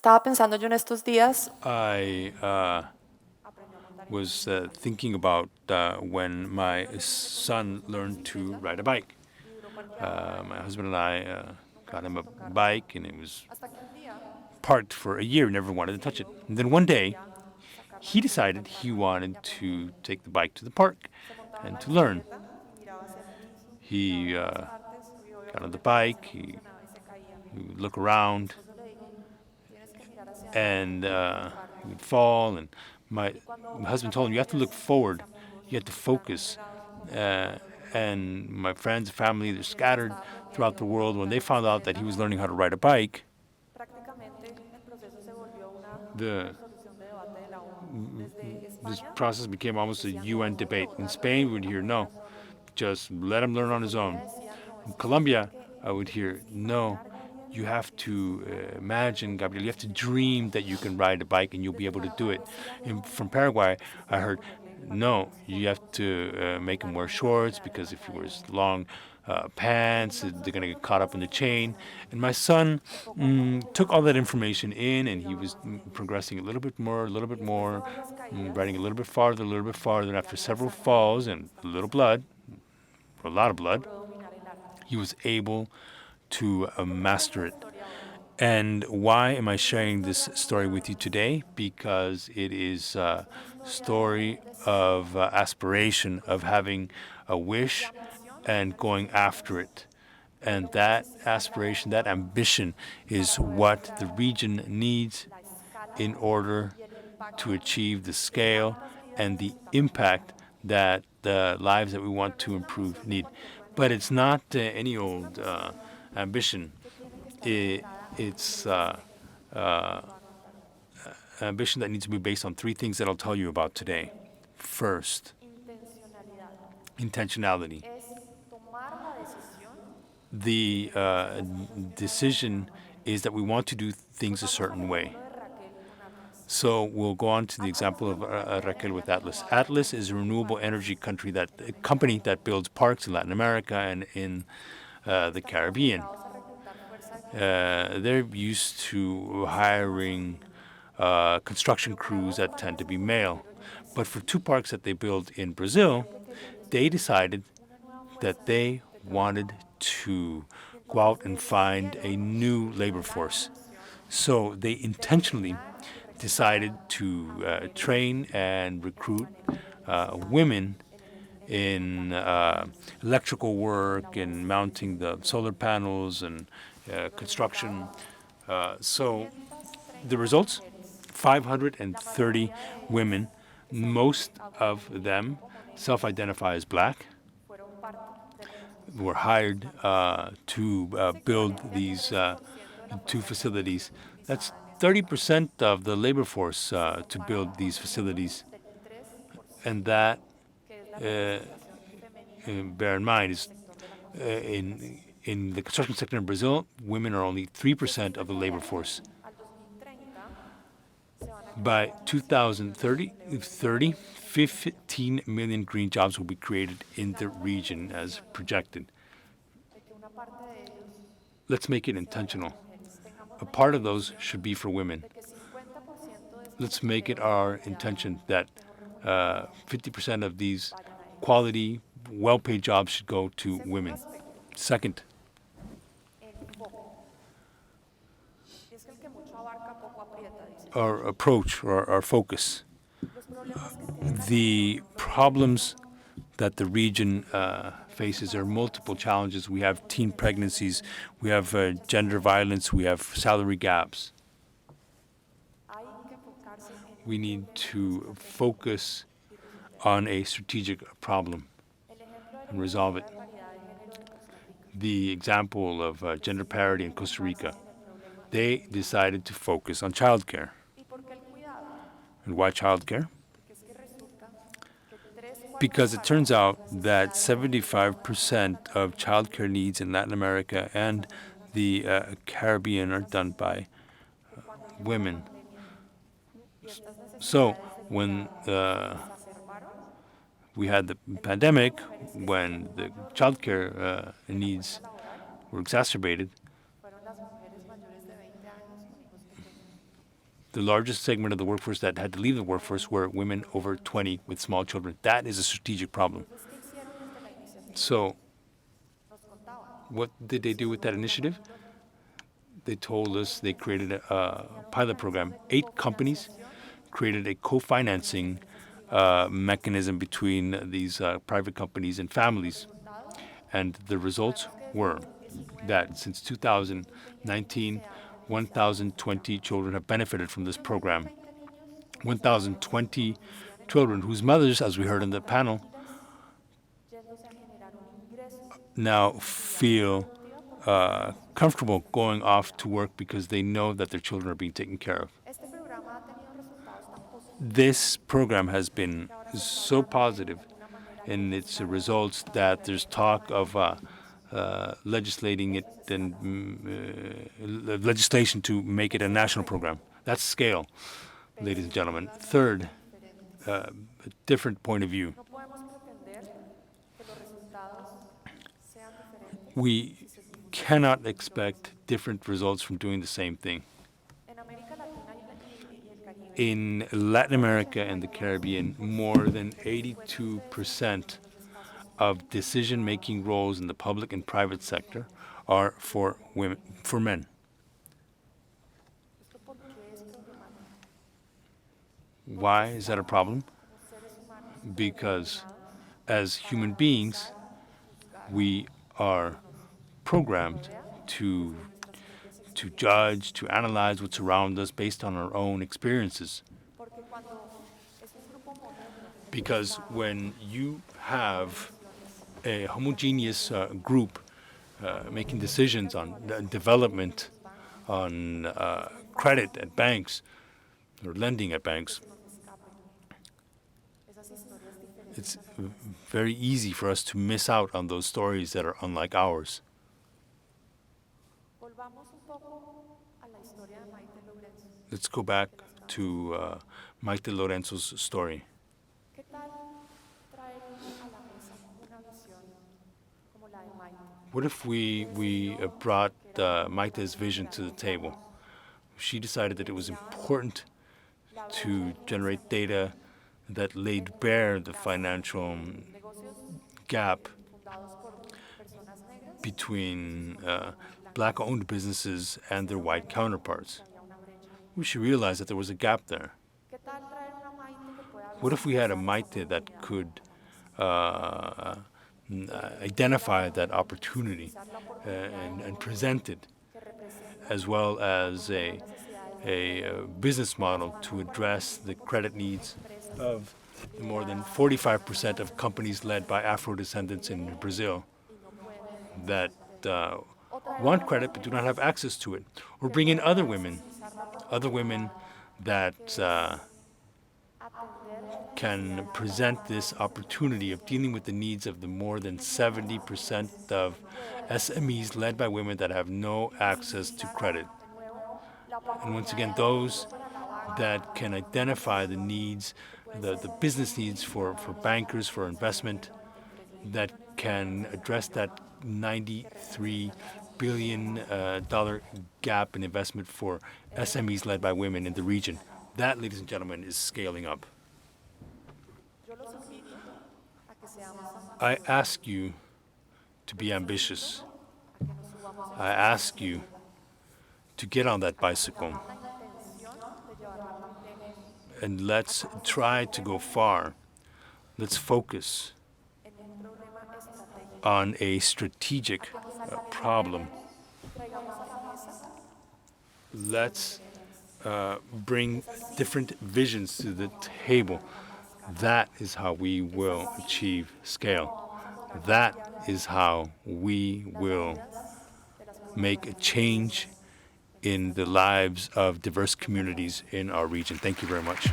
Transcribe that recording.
Estaba pensando yo en estos días, I was thinking about when my son learned to ride a bike. My husband and I got him a bike, and it was parked for a year. Never wanted to touch it. And then one day, he decided he wanted to take the bike to the park and to learn. He got on the bike. He would look around, and he would fall. And my husband told him, "You have to look forward. You have to focus." Uh, and my friends, family, they're scattered throughout the world. When they found out that he was learning how to ride a bike, the this process became almost a UN debate. In Spain, we would hear, "No, just let him learn on his own." In Colombia, I would hear, "No, you have to imagine, Gabriel, you have to dream that you can ride a bike and you'll be able to do it." From Paraguay, I heard, "No, you have to make him wear shorts because if he wears long pants, they're going to get caught up in the chain." And my son took all that information in, and he was progressing a little bit more, riding a little bit farther, a little bit farther. And after several falls and a little blood, a lot of blood, he was able to master it. And why am I sharing this story with you today? Because it is a story of aspiration, of having a wish and going after it. And that aspiration, that ambition, is what the region needs in order to achieve the scale and the impact that the lives that we want to improve need. But it's not any old ambition. It's ambition that needs to be based on three things that I'll tell you about today. First, intentionality. The decision is that we want to do things a certain way. So we'll go on to the example of Raquel with Atlas. Atlas is a renewable energy company that builds parks in Latin America and in the Caribbean. They're used to hiring construction crews that tend to be male. But for two parks that they built in Brazil, they decided that they wanted to go out and find a new labor force. So they intentionally decided to train and recruit women in electrical work and mounting the solar panels and construction. So the results, 530 women, most of them self-identify as black, were hired to build these two facilities. That's 30% of the labor force to build these facilities. And that, bear in mind, is in the construction sector in Brazil, women are only 3% of the labor force. By 2030, 15 million green jobs will be created in the region as projected. Let's make it intentional. A part of those should be for women. Let's make it our intention that 50% of these quality, well-paid jobs should go to women. Second, our approach or our focus. The problems that the region faces are multiple challenges. We have teen pregnancies, we have gender violence, we have salary gaps. We need to focus on a strategic problem and resolve it. The example of gender parity in Costa Rica, they decided to focus on childcare. And why childcare? Because it turns out that 75% of childcare needs in Latin America and the Caribbean are done by women. So when we had the pandemic, when the childcare needs were exacerbated, The largest segment of the workforce that had to leave the workforce were women over 20 with small children. That is a strategic problem. So what did they do with that initiative? They told us they created a pilot program. 8 companies created a co-financing mechanism between these private companies and families. And the results were that since 2019, 1,020 children have benefited from this program. 1,020 children whose mothers, as we heard in the panel, now feel comfortable going off to work because they know that their children are being taken care of. This program has been so positive in its results that there's talk of legislating it and legislation to make it a national program. That's scale, ladies and gentlemen. Third, a different point of view. We cannot expect different results from doing the same thing. In Latin America and the Caribbean, more than 82% of decision-making roles in the public and private sector are for women, for men. Why is that a problem? Because as human beings, we are programmed to judge, to analyze what's around us based on our own experiences. Because when you have a homogeneous group making decisions on development, on credit at banks, or lending at banks, it's very easy for us to miss out on those stories that are unlike ours. Let's go back to Maite Lorenzo's story. What if we brought Maite's vision to the table? She decided that it was important to generate data that laid bare the financial gap between black-owned businesses and their white counterparts. She realized that there was a gap there. What if we had a Maite that could identify that opportunity and present it, as well as a business model to address the credit needs of the more than 45% of companies led by Afro-descendants in Brazil that want credit but do not have access to it? Or bring in other women that can present this opportunity of dealing with the needs of the more than 70% of SMEs led by women that have no access to credit. And once again, those that can identify the needs, the business needs for bankers, for investment, that can address that $93 billion gap in investment for SMEs led by women in the region. That, ladies and gentlemen, is scaling up. I ask you to be ambitious. I ask you to get on that bicycle and let's try to go far. Let's focus on a strategic problem. Let's bring different visions to the table. That is how we will achieve scale. That is how we will make a change in the lives of diverse communities in our region. Thank you very much.